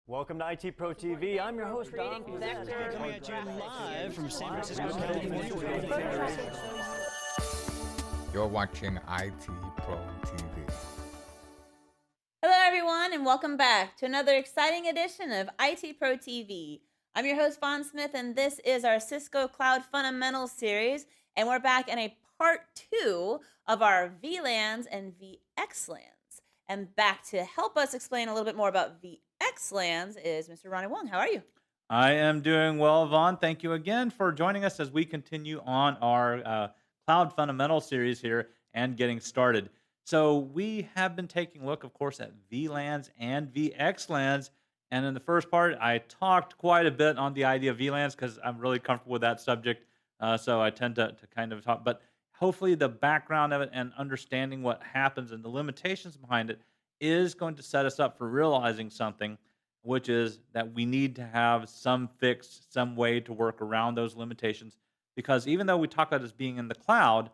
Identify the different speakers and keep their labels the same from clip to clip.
Speaker 1: Welcome to IT Pro TV. I'm your host, Don.
Speaker 2: Coming at you live from San Francisco, California.
Speaker 3: You're watching IT Pro TV.
Speaker 4: Hello, everyone, and welcome back to another exciting edition of IT Pro TV. I'm your host, Vaughn Smith, and this is our Cisco Cloud Fundamentals series, and we're back in a part 2 of our VLANs and VXLANs. And back to help us explain a little bit more about VXLANs is Mr. Ronnie Wong. How are you?
Speaker 5: I am doing well, Vaughn. Thank you again for joining us as we continue on our Cloud Fundamentals series here and getting started. So we have been taking a look, of course, at VLANs and VXLANs. And in the first part, I talked quite a bit on the idea of VLANs because I'm really comfortable with that subject. So I tend to kind of talk. But hopefully the background of it and understanding what happens and the limitations behind it is going to set us up for realizing something, which is that we need to have some fix, some way to work around those limitations. Because even though we talk about it as being in the cloud,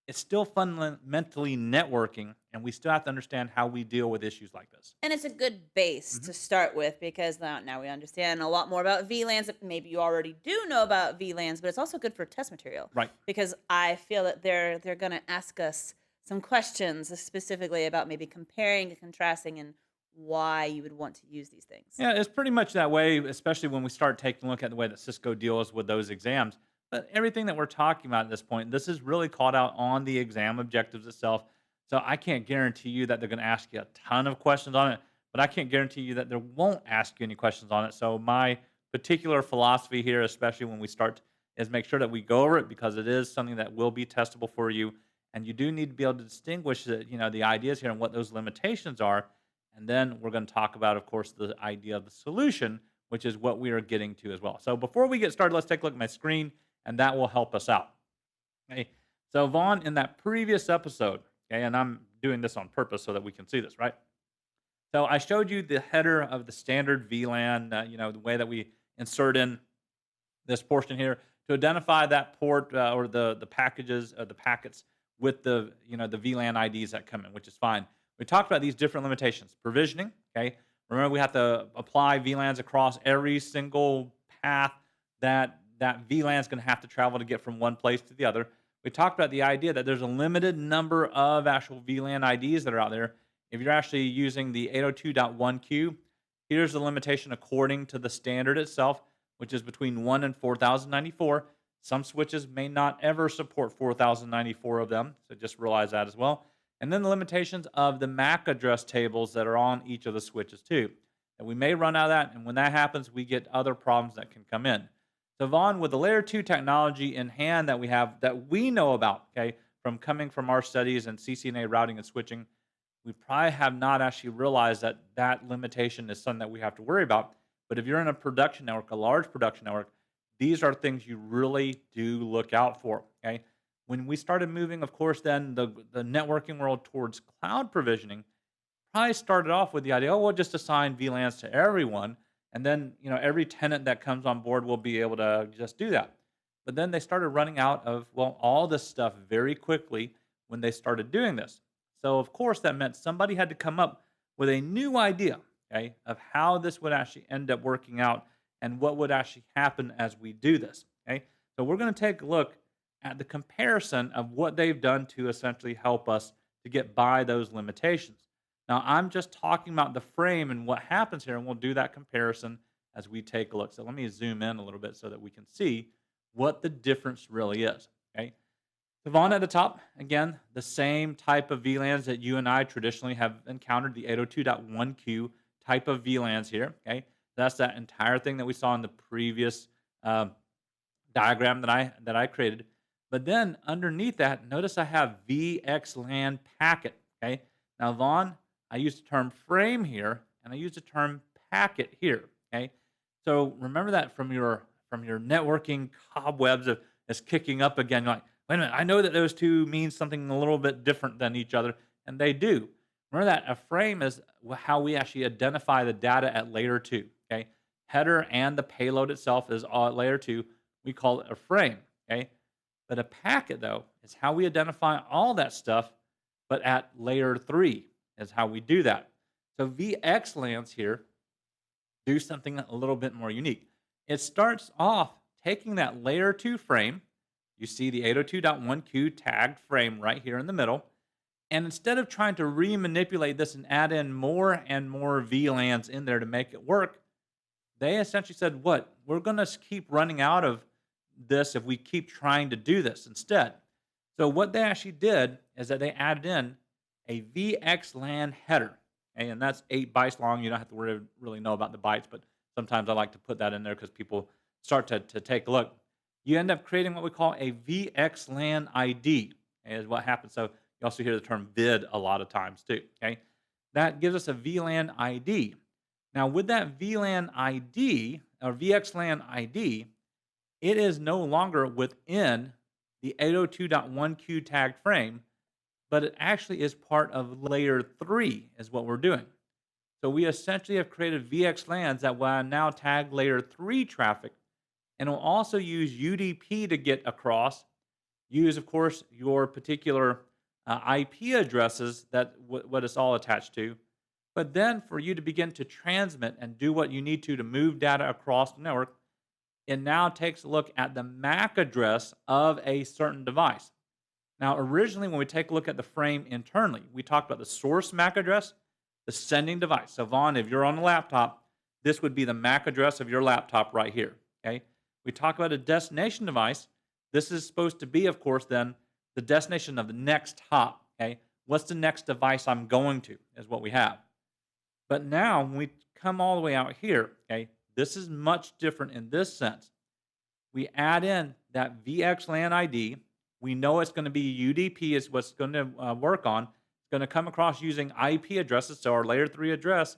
Speaker 5: it's still fundamentally networking, and we still have to understand how we deal with issues like this.
Speaker 4: And it's a good base to start with because now we understand a lot more about VLANs. Maybe you already do know about VLANs, but it's also good for test material.
Speaker 5: Right.
Speaker 4: Because I feel that they're going to ask us some questions specifically about maybe comparing and contrasting and why you would want to use these things.
Speaker 5: Yeah, it's pretty much that way, especially when we start taking a look at the way that Cisco deals with those exams. But everything that we're talking about at this point, this is really called out on the exam objectives itself. So I can't guarantee you that they're going to ask you a ton of questions on it, but I can't guarantee you that they won't ask you any questions on it. So my particular philosophy here, especially when we start, is make sure that we go over it because it is something that will be testable for you. And you do need to be able to distinguish the ideas here and what those limitations are. And then we're going to talk about, of course, the idea of the solution, which is what we are getting to as well. So before we get started, let's take a look at my screen, and that will help us out. Okay. So Vaughn, in that previous episode, okay, and I'm doing this on purpose so that we can see this, right? So I showed you the header of the standard VLAN, the way that we insert in this portion here to identify that port or the packages, the packets with the the VLAN IDs that come in, which is fine. We talked about these different limitations. Provisioning, okay? Remember, we have to apply VLANs across every single path that VLAN is going to have to travel to get from one place to the other. We talked about the idea that there's a limited number of actual VLAN IDs that are out there. If you're actually using the 802.1q, here's the limitation according to the standard itself, which is between 1 and 4094. Some switches may not ever support 4094 of them, so just realize that as well. And then the limitations of the MAC address tables that are on each of the switches too. And we may run out of that, and when that happens, we get other problems that can come in. So Vaughn, with the layer 2 technology in hand that we have, that we know about, okay, from coming from our studies in CCNA routing and switching, we probably have not actually realized that that limitation is something that we have to worry about. But if you're in a production network, a large production network, these are things you really do look out for, okay? When we started moving, of course, then the networking world towards cloud provisioning, probably started off with the idea, we'll just assign VLANs to everyone, and then every tenant that comes on board will be able to just do that. But then they started running out of all this stuff very quickly when they started doing this. So of course that meant somebody had to come up with a new idea, okay, of how this would actually end up working out and what would actually happen as we do this. Okay, so we're going to take a look at the comparison of what they've done to essentially help us to get by those limitations. Now, I'm just talking about the frame and what happens here, and we'll do that comparison as we take a look. So let me zoom in a little bit so that we can see what the difference really is. Okay, so Vaughn at the top, again, the same type of VLANs that you and I traditionally have encountered, the 802.1q type of VLANs here. Okay, that's that entire thing that we saw in the previous diagram that I created. But then underneath that, notice I have VXLAN packet. Okay, now Vaughn, I used the term frame here, and I used the term packet here. Okay, so remember that from your networking cobwebs is kicking up again. You're like, wait a minute, I know that those two mean something a little bit different than each other, and they do. Remember that a frame is how we actually identify the data at layer 2. Okay, header and the payload itself is all at layer 2. We call it a frame. Okay, but a packet though is how we identify all that stuff, but at layer 3 is how we do that. So VXLANs here do something a little bit more unique. It starts off taking that layer 2 frame. You see the 802.1q tagged frame right here in the middle. And instead of trying to re-manipulate this and add in more and more VLANs in there to make it work, they essentially said, what? We're going to keep running out of this if we keep trying to do this instead. So what they actually did is that they added in a VXLAN header. Okay, and that's 8 bytes long. You don't have to really know about the bytes, but sometimes I like to put that in there because people start to take a look. You end up creating what we call a VXLAN ID, is what happens. So you also hear the term vid a lot of times too. Okay, that gives us a VLAN ID. Now with that VLAN ID or VXLAN ID, it is no longer within the 802.1q tagged frame, but it actually is part of layer 3 is what we're doing. So we essentially have created VXLANs that will now tag layer 3 traffic, and will also use UDP to get across. Use, of course, your particular IP addresses that what it's all attached to. But then for you to begin to transmit and do what you need to move data across the network, it now takes a look at the MAC address of a certain device. Now, originally, when we take a look at the frame internally, we talked about the source MAC address, the sending device. So, Vaughn, if you're on a laptop, this would be the MAC address of your laptop right here. Okay. We talk about a destination device. This is supposed to be, of course, then the destination of the next hop. Okay. What's the next device I'm going to is what we have. But now, when we come all the way out here, okay, this is much different in this sense. We add in that VXLAN ID. We know it's going to be UDP is what's going to work on. It's going to come across using IP addresses, so our layer 3 address.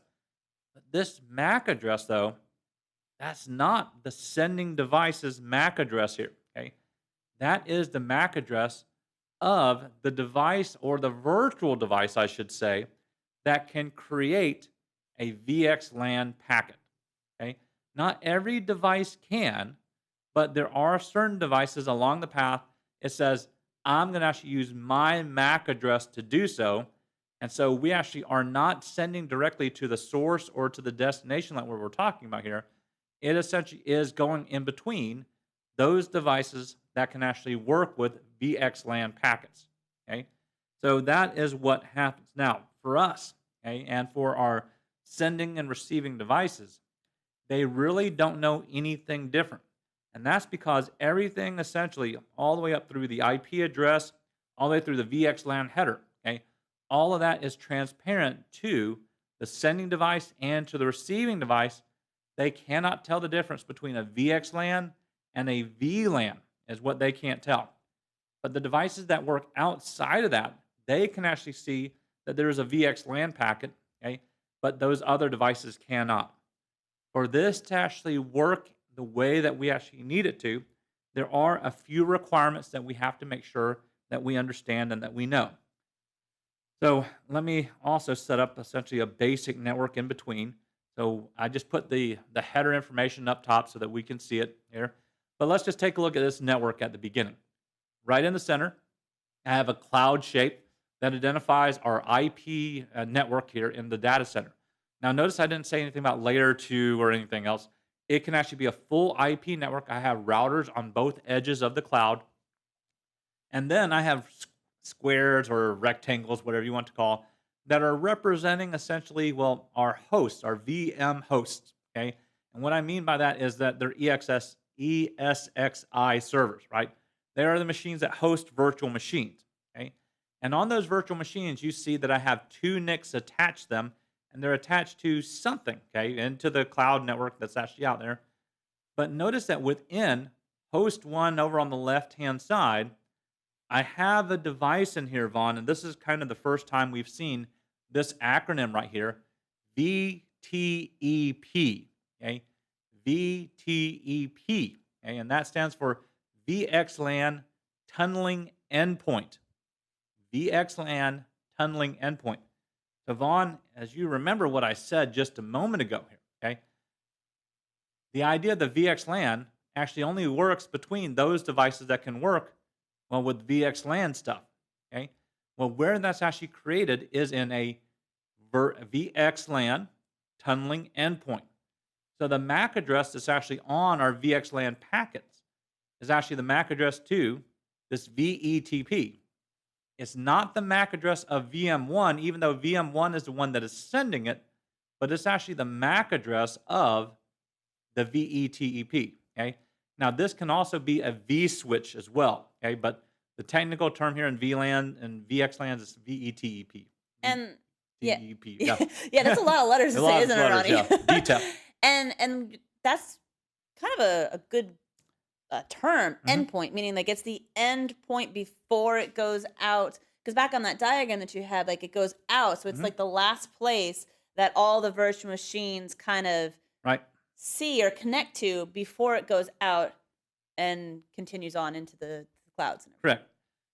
Speaker 5: But this MAC address, though, that's not the sending device's MAC address here. Okay, that is the MAC address of the device, or the virtual device, I should say, that can create a VXLAN packet. Okay, not every device can, but there are certain devices along the path. It says, I'm going to actually use my MAC address to do so. And so we actually are not sending directly to the source or to the destination like what we're talking about here. It essentially is going in between those devices that can actually work with VXLAN packets. Okay, so that is what happens. Now, for us, okay, and for our sending and receiving devices, they really don't know anything different. And that's because everything essentially, all the way up through the IP address, all the way through the VXLAN header, okay, all of that is transparent to the sending device and to the receiving device. They cannot tell the difference between a VXLAN and a VLAN, is what they can't tell. But the devices that work outside of that, they can actually see that there is a VXLAN packet, okay, but those other devices cannot. For this to actually work the way that we actually need it to, there are a few requirements that we have to make sure that we understand and that we know. So let me also set up essentially a basic network in between. So I just put the header information up top so that we can see it here. But let's just take a look at this network at the beginning. Right in the center, I have a cloud shape that identifies our IP network here in the data center. Now notice I didn't say anything about layer 2 or anything else. It can actually be a full IP network. I have routers on both edges of the cloud. And then I have squares or rectangles, whatever you want to call, that are representing essentially, well, our hosts, our VM hosts, okay? And what I mean by that is that they're ESXi servers, right? They are the machines that host virtual machines, okay? And on those virtual machines, you see that I have 2 NICs attached to them, and they're attached to something, okay, into the cloud network that's actually out there. But notice that within host 1 over on the left-hand side, I have a device in here, Vaughn, and this is kind of the first time we've seen this acronym right here, VTEP, okay, VTEP, okay, and that stands for VXLAN Tunneling Endpoint, VXLAN Tunneling Endpoint. So Vaughn, as you remember what I said just a moment ago here, okay, the idea of the VXLAN actually only works between those devices that can work, well, with VXLAN stuff, okay? Well, where that's actually created is in a VXLAN tunneling endpoint. So the MAC address that's actually on our VXLAN packets is actually the MAC address to this VETP. It's not the MAC address of VM1, even though VM1 is the one that is sending it, but it's actually the MAC address of the VETP. Okay. Now this can also be a vSwitch as well. Okay, but the technical term here in VLAN and VXLANs is VETP.
Speaker 4: And yeah,
Speaker 5: VETP. Yeah,
Speaker 4: yeah, that's a lot of letters to say, isn't it, Ronnie?
Speaker 5: Yeah. VTEP.
Speaker 4: And that's kind of a good term,
Speaker 5: Mhm.
Speaker 4: endpoint, meaning like it's the end point before it goes out. Because back on that diagram that you had, like it goes out, so it's like the last place that all the virtual machines kind of
Speaker 5: Right.
Speaker 4: see or connect to before it goes out and continues on into the clouds.
Speaker 5: Correct.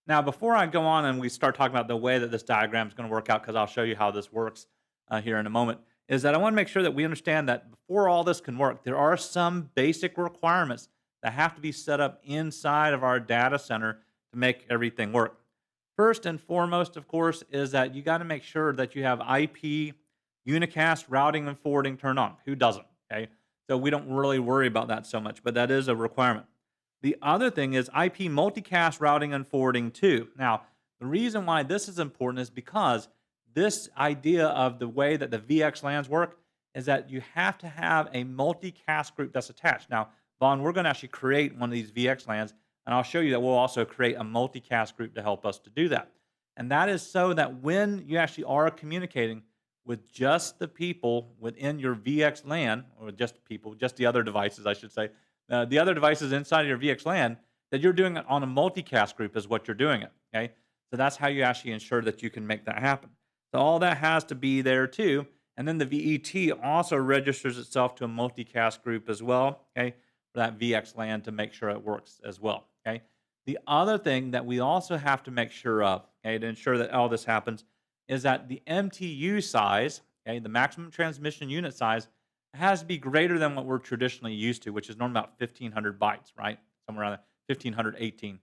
Speaker 5: Now, before I go on and we start talking about the way that this diagram is going to work out, because I'll show you how this works here in a moment, is that I want to make sure that we understand that before all this can work, there are some basic requirements that have to be set up inside of our data center to make everything work. First and foremost, of course, is that you got to make sure that you have IP unicast routing and forwarding turned on. Who doesn't? Okay, so we don't really worry about that so much, but that is a requirement. The other thing is IP multicast routing and forwarding too. Now, the reason why this is important is because this idea of the way that the VXLANs work is that you have to have a multicast group that's attached. Now, Vaughn, we're going to actually create one of these VXLANs, and I'll show you that we'll also create a multicast group to help us to do that. And that is so that when you actually are communicating with just the people within your VXLAN, or just people, just the other devices, I should say, the other devices inside of your VXLAN, that you're doing it on a multicast group is what you're doing it, okay? So that's how you actually ensure that you can make that happen. So all that has to be there too. And then the VET also registers itself to a multicast group as well, okay, for that VXLAN to make sure it works as well, okay? The other thing that we also have to make sure of, okay, to ensure that all this happens, is that the MTU size, okay, the maximum transmission unit size, has to be greater than what we're traditionally used to, which is normally about 1,500 bytes, right? Somewhere around 1,518.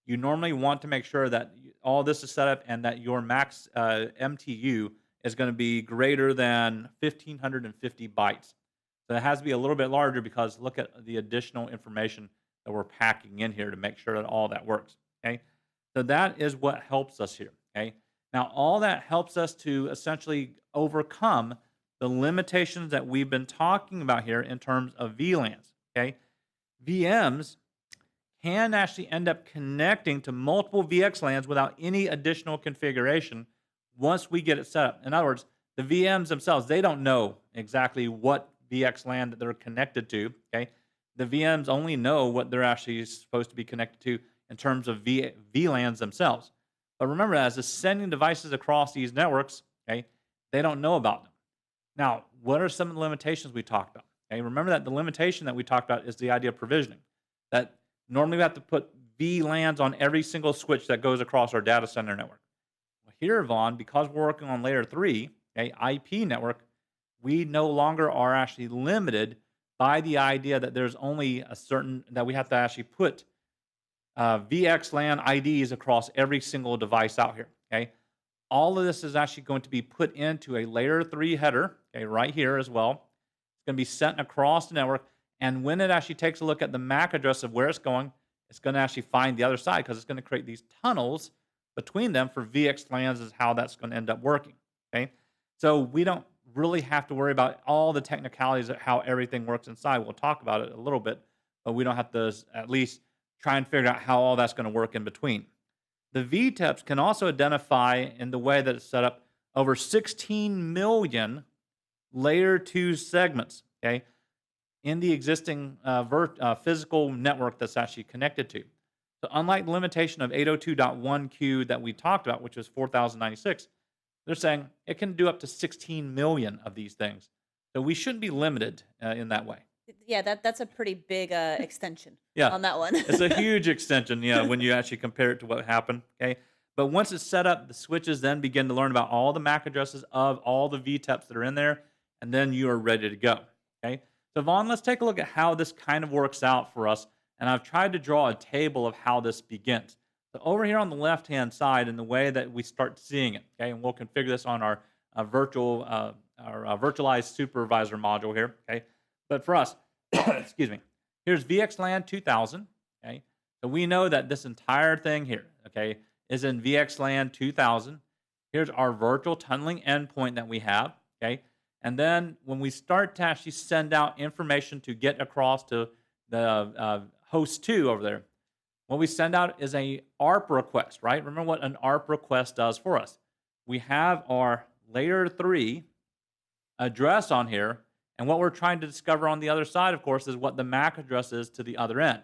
Speaker 5: You normally want to make sure that all this is set up and that your max MTU is going to be greater than 1,550 bytes. So it has to be a little bit larger because look at the additional information that we're packing in here to make sure that all that works, okay? So that is what helps us here, okay? Now, all that helps us to essentially overcome the limitations that we've been talking about here in terms of VLANs, okay? VMs can actually end up connecting to multiple VXLANs without any additional configuration once we get it set up. In other words, the VMs themselves, they don't know exactly what VXLAN that they're connected to, okay? The VMs only know what they're actually supposed to be connected to in terms of VLANs themselves. But remember, as they're sending devices across these networks, okay, they don't know about them. Now, what are some of the limitations we talked about? Okay, remember that the limitation that we talked about is the idea of provisioning. That normally we have to put VLANs on every single switch that goes across our data center network. Well, here, Vaughn, because we're working on layer 3, okay, IP network, we no longer are actually limited by the idea that there's only a certain, that we have to actually put VXLAN IDs across every single device out here, okay? All of this is actually going to be put into a layer 3 header, okay, right here as well. It's going to be sent across the network, and when it actually takes a look at the MAC address of where it's going to actually find the other side because it's going to create these tunnels between them for VXLANs is how that's going to end up working, okay? So we don't really have to worry about all the technicalities of how everything works inside. We'll talk about it a little bit, but we don't have to at least try and figure out how all that's going to work in between. The VTEPs can also identify in the way that it's set up over 16 million layer 2 segments, okay, in the existing physical network that's actually connected to. So unlike the limitation of 802.1q that we talked about, which was 4,096, they're saying it can do up to 16 million of these things. So we shouldn't be limited in that way.
Speaker 4: Yeah, that's a pretty big extension
Speaker 5: Yeah.
Speaker 4: on that one.
Speaker 5: It's a huge extension, yeah, when you actually compare it to what happened, okay? But once it's set up, the switches then begin to learn about all the MAC addresses of all the VTEPs that are in there, and then you are ready to go, okay? So Vaughn, let's take a look at how this kind of works out for us, and I've tried to draw a table of how this begins. So over here on the left-hand side, in the way that we start seeing it, okay, and we'll configure this on our virtualized supervisor module here, okay? But for us, excuse me, here's VXLAN 2000, okay? So we know that this entire thing here, okay, is in VXLAN 2000. Here's our virtual tunneling endpoint that we have, okay? And then when we start to actually send out information to get across to the host 2 over there, what we send out is a ARP request, right? Remember what an ARP request does for us. We have our layer 3 address on here, and what we're trying to discover on the other side, of course, is what the MAC address is to the other end.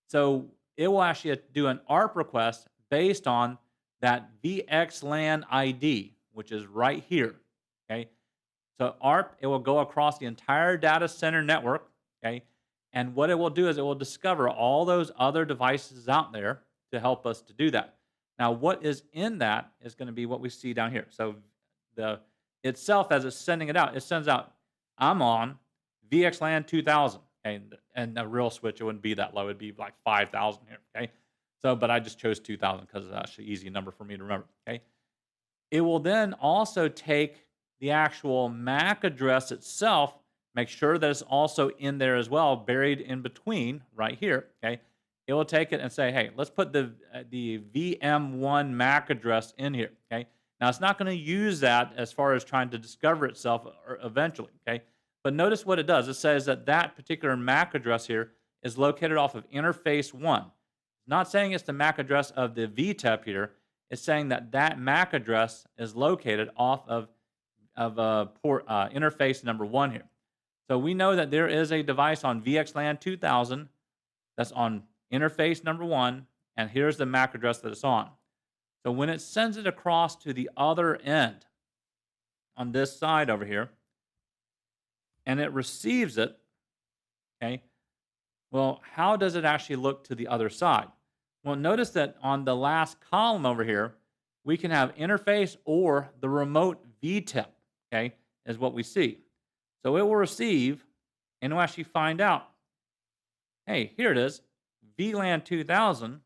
Speaker 5: So it will actually do an ARP request based on that VXLAN ID, which is right here, okay? So ARP, it will go across the entire data center network, okay? And what it will do is it will discover all those other devices out there to help us to do that. Now, what is in that is going to be what we see down here. So the itself, as it's sending it out, it sends out, I'm on VXLAN 2000, okay? And a real switch, it wouldn't be that low. It'd be like 5,000 here, okay? So, but I just chose 2,000 because it's actually an easy number for me to remember, okay? It will then also take the actual MAC address itself, make sure that it's also in there as well, buried in between right here, okay? It will take it and say, hey, let's put the VM1 MAC address in here, okay? Now, it's not going to use that as far as trying to discover itself eventually, okay? But notice what it does. It says that that particular MAC address here is located off of interface 1. It's not saying it's the MAC address of the VTEP here. It's saying that that MAC address is located off of port interface number 1 here. So we know that there is a device on VXLAN 2000 that's on interface number 1, and here's the MAC address that it's on. So when it sends it across to the other end on this side over here, and it receives it, okay, well, how does it actually look to the other side? Well, notice that on the last column over here, we can have interface or the remote VTEP, okay, is what we see. So it will receive, and it will actually find out, hey, here it is, VLAN 2000,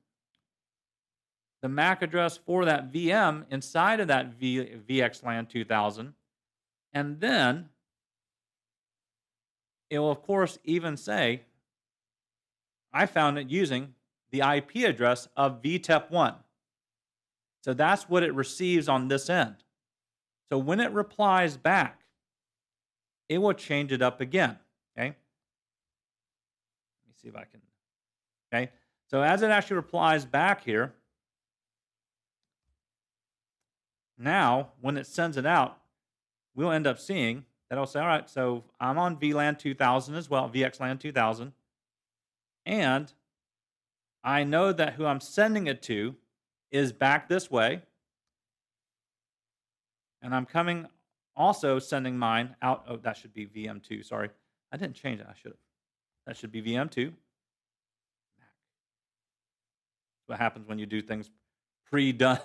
Speaker 5: the MAC address for that VM inside of that VXLAN 2000, and then it will, of course, even say, I found it using the IP address of VTEP1. So that's what it receives on this end. So when it replies back, it will change it up again, okay? Let me see if I can, okay? So as it actually replies back here, now when it sends it out, we'll end up seeing that it'll say, all right, so I'm on VLAN 2000 as well, VXLAN 2000, and I know that who I'm sending it to is back this way, and I'm coming also sending mine out. Oh, that should be VM2. Sorry, I didn't change it. I should have. That should be VM2. That's what happens when you do things pre-done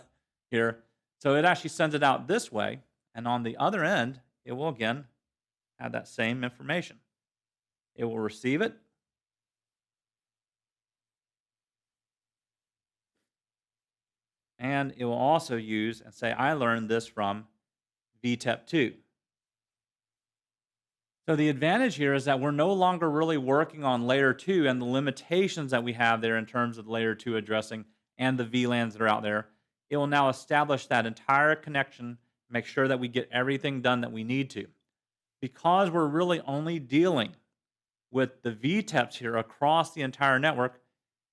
Speaker 5: here. So it actually sends it out this way, and on the other end, it will again have that same information. It will receive it. And it will also use and say, I learned this from VTEP2. So the advantage here is that we're no longer really working on layer 2 and the limitations that we have there in terms of layer 2 addressing and the VLANs that are out there. It will now establish that entire connection, make sure that we get everything done that we need to. Because we're really only dealing with the VTEPs here across the entire network,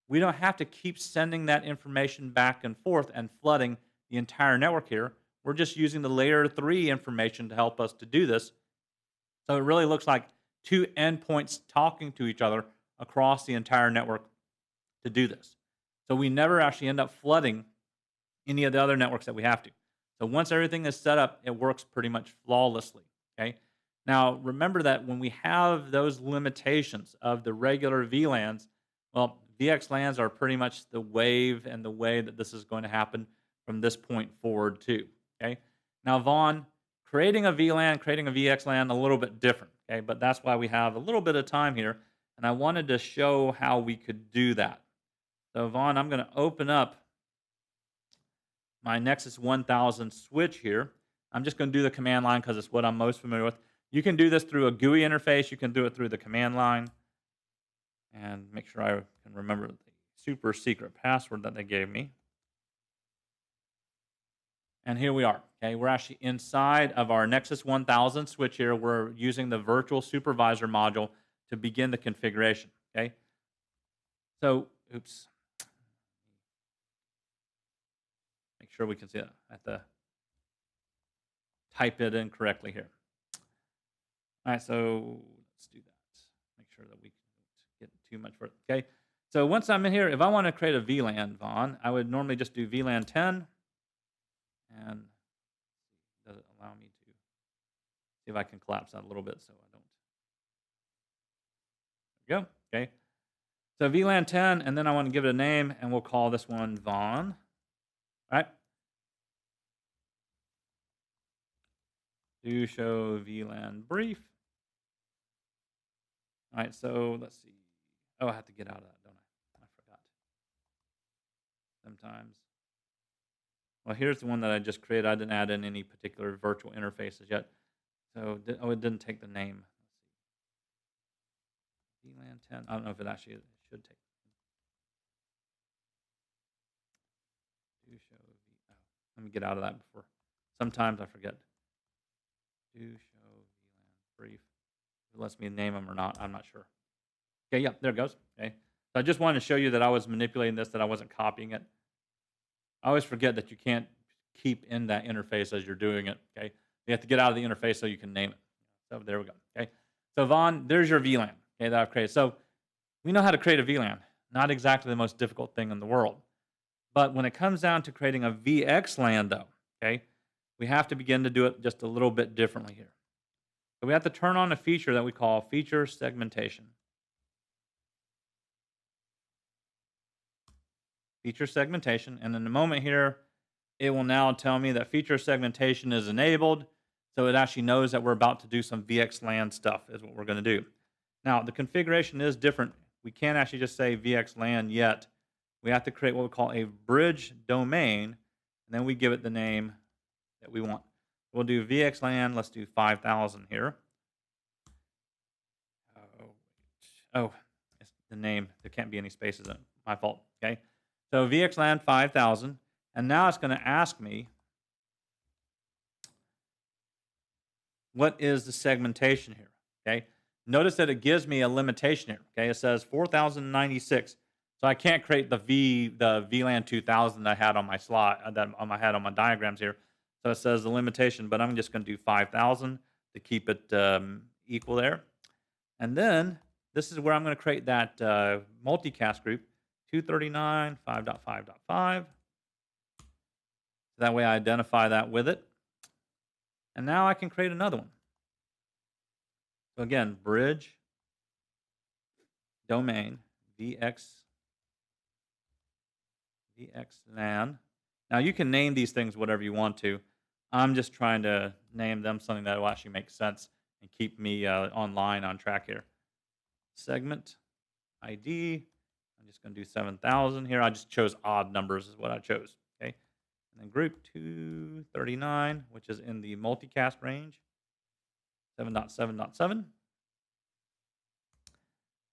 Speaker 5: we don't have to keep sending that information back and forth and flooding the entire network here. We're just using the layer 3 information to help us to do this. So it really looks like two endpoints talking to each other across the entire network to do this. So we never actually end up flooding any of the other networks that we have to. So once everything is set up, it works pretty much flawlessly, okay? Now, remember that when we have those limitations of the regular VLANs, well, VXLANs are pretty much the wave and the way that this is going to happen from this point forward too, okay? Now, Vaughn, creating a VLAN, creating a VXLAN, a little bit different, okay? But that's why we have a little bit of time here, and I wanted to show how we could do that. So, Vaughn, I'm going to open up my Nexus 1000 switch here. I'm just going to do the command line because it's what I'm most familiar with. You can do this through a GUI interface. You can do it through the command line. And make sure I can remember the super secret password that they gave me. And here we are. Okay, we're actually inside of our Nexus 1000 switch here. We're using the virtual supervisor module to begin the configuration. Okay, so oops, make sure we can see that. I have to type it in correctly here. All right, so let's do that. Make sure that we don't get too much further. Okay, so once I'm in here, if I want to create a VLAN, Vaughn, I would normally just do VLAN 10. And does it allow me to see if I can collapse that a little bit so I don't. There we go. Okay. So VLAN 10, and then I want to give it a name, and we'll call this one Vaughn. All right. Do show VLAN brief. All right. So let's see. Oh, I have to get out of that, don't I? I forgot. Sometimes. Well, here's the one that I just created. I didn't add in any particular virtual interfaces yet. So, it didn't take the name. Let's see. VLAN 10. I don't know if it actually should take. Do show oh, let me get out of that before. Sometimes I forget. Do show VLAN brief. If it lets me name them or not, I'm not sure. Okay, yeah, there it goes. Okay. So I just wanted to show you that I was manipulating this, that I wasn't copying it. I always forget that you can't keep in that interface as you're doing it, okay? You have to get out of the interface so you can name it. So there we go, okay? So Vaughn, there's your VLAN, okay, that I've created. So we know how to create a VLAN. Not exactly the most difficult thing in the world. But when it comes down to creating a VXLAN, though, okay, we have to begin to do it just a little bit differently here. So we have to turn on a feature that we call feature segmentation. Feature segmentation, and in a moment here, it will now tell me that feature segmentation is enabled, so it actually knows that we're about to do some VXLAN stuff is what we're going to do. Now, the configuration is different. We can't actually just say VXLAN yet. We have to create what we call a bridge domain, and then we give it the name that we want. We'll do VXLAN, let's do 5000 here. Oh, it's the name. There can't be any spaces in it. My fault, okay? So VXLAN 5000, and now it's going to ask me, what is the segmentation here? Okay, notice that it gives me a limitation here. Okay, it says 4096, so I can't create the VLAN 2000 that I had on my slide that I had on my diagrams here. So it says the limitation, but I'm just going to do 5000 to keep it equal there, and then this is where I'm going to create that multicast group. 239, 5.5.5. That way I identify that with it. And now I can create another one. So again, bridge, domain, VXLAN. Now you can name these things whatever you want to. I'm just trying to name them something that will actually make sense and keep me online on track here. Segment, ID. I'm just going to do 7000 here. I just chose odd numbers is what I chose. Okay, and then group 239, which is in the multicast range. 7.7.7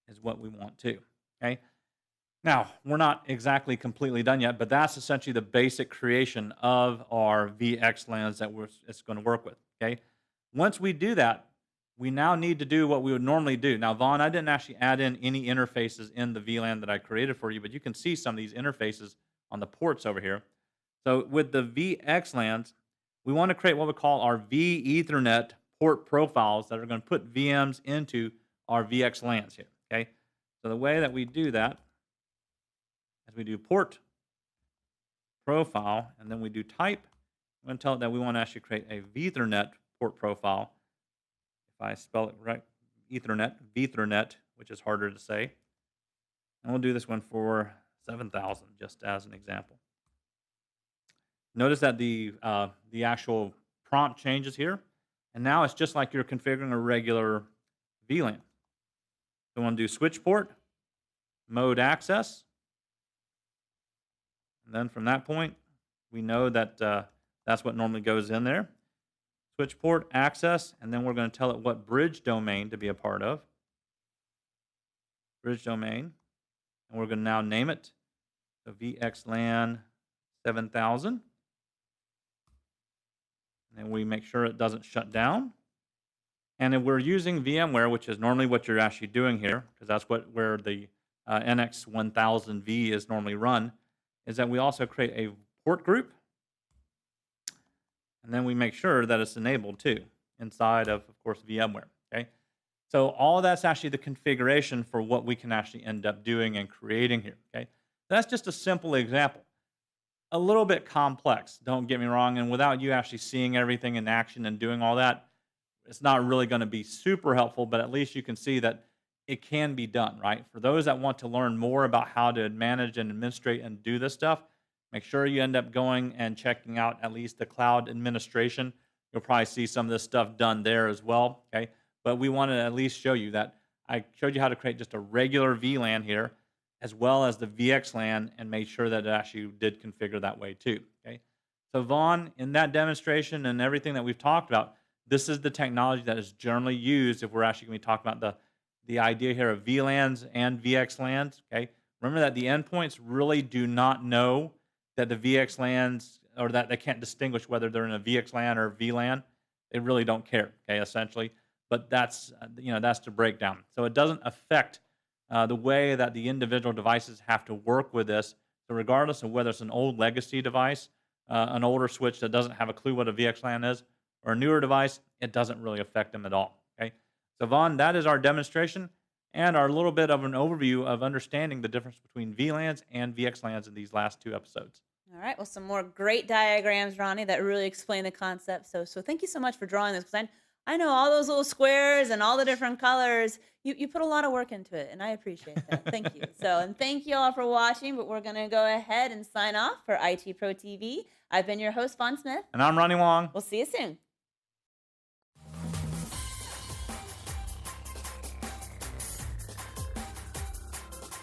Speaker 5: is what we want to. Okay, now we're not exactly completely done yet, but that's essentially the basic creation of our VXLANs that it's going to work with. Okay, once we do that, we now need to do what we would normally do. Now, Vaughn, I didn't actually add in any interfaces in the VLAN that I created for you, but you can see some of these interfaces on the ports over here. So with the VXLANs, we want to create what we call our vEthernet port profiles that are going to put VMs into our VXLANs here, okay? So the way that we do that is we do port profile, and then we do type. I'm going to tell it that we want to actually create a vEthernet port profile. If I spell it right, vEthernet, which is harder to say. And we'll do this one for 7000, just as an example. Notice that the actual prompt changes here. And now it's just like you're configuring a regular VLAN. So we want to do switch port, mode access. And then from that point, we know that that's what normally goes in there. switch port access, and then we're going to tell it what bridge domain to be a part of. Bridge domain. And we're going to now name it the VXLAN 7000. And then we make sure it doesn't shut down. And if we're using VMware, which is normally what you're actually doing here, because that's where the NX1000V is normally run, is that we also create a port group. And then we make sure that it's enabled too, inside of course, VMware. Okay. So all of that's actually the configuration for what we can actually end up doing and creating here. Okay. That's just a simple example. A little bit complex, don't get me wrong. And without you actually seeing everything in action and doing all that, it's not really going to be super helpful, but at least you can see that it can be done, right? For those that want to learn more about how to manage and administrate and do this stuff, make sure you end up going and checking out at least the cloud administration. You'll probably see some of this stuff done there as well, okay? But we want to at least show you that I showed you how to create just a regular VLAN here, as well as the VXLAN, and made sure that it actually did configure that way too, okay? So Vaughn, in that demonstration and everything that we've talked about, this is the technology that is generally used if we're actually going to be talking about the idea here of VLANs and VXLANs, okay? Remember that the endpoints really do not know that the VXLANs, or that they can't distinguish whether they're in a VXLAN or VLAN. They really don't care, okay, essentially. But that's, that's the breakdown. So it doesn't affect the way that the individual devices have to work with this. So regardless of whether it's an old legacy device, an older switch that doesn't have a clue what a VXLAN is, or a newer device, it doesn't really affect them at all, okay? So Vaughn, that is our demonstration and our little bit of an overview of understanding the difference between VLANs and VXLANs in these last 2 episodes.
Speaker 4: All right. Well, some more great diagrams, Ronnie, that really explain the concept. So thank you so much for drawing this, because I know all those little squares and all the different colors. You put a lot of work into it, and I appreciate that. Thank you. And thank you all for watching, but we're going to go ahead and sign off for IT Pro TV. I've been your host, Fawn Smith.
Speaker 5: And I'm Ronnie Wong.
Speaker 4: We'll see you soon.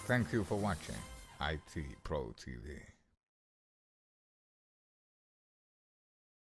Speaker 3: Thank you for watching IT Pro TV.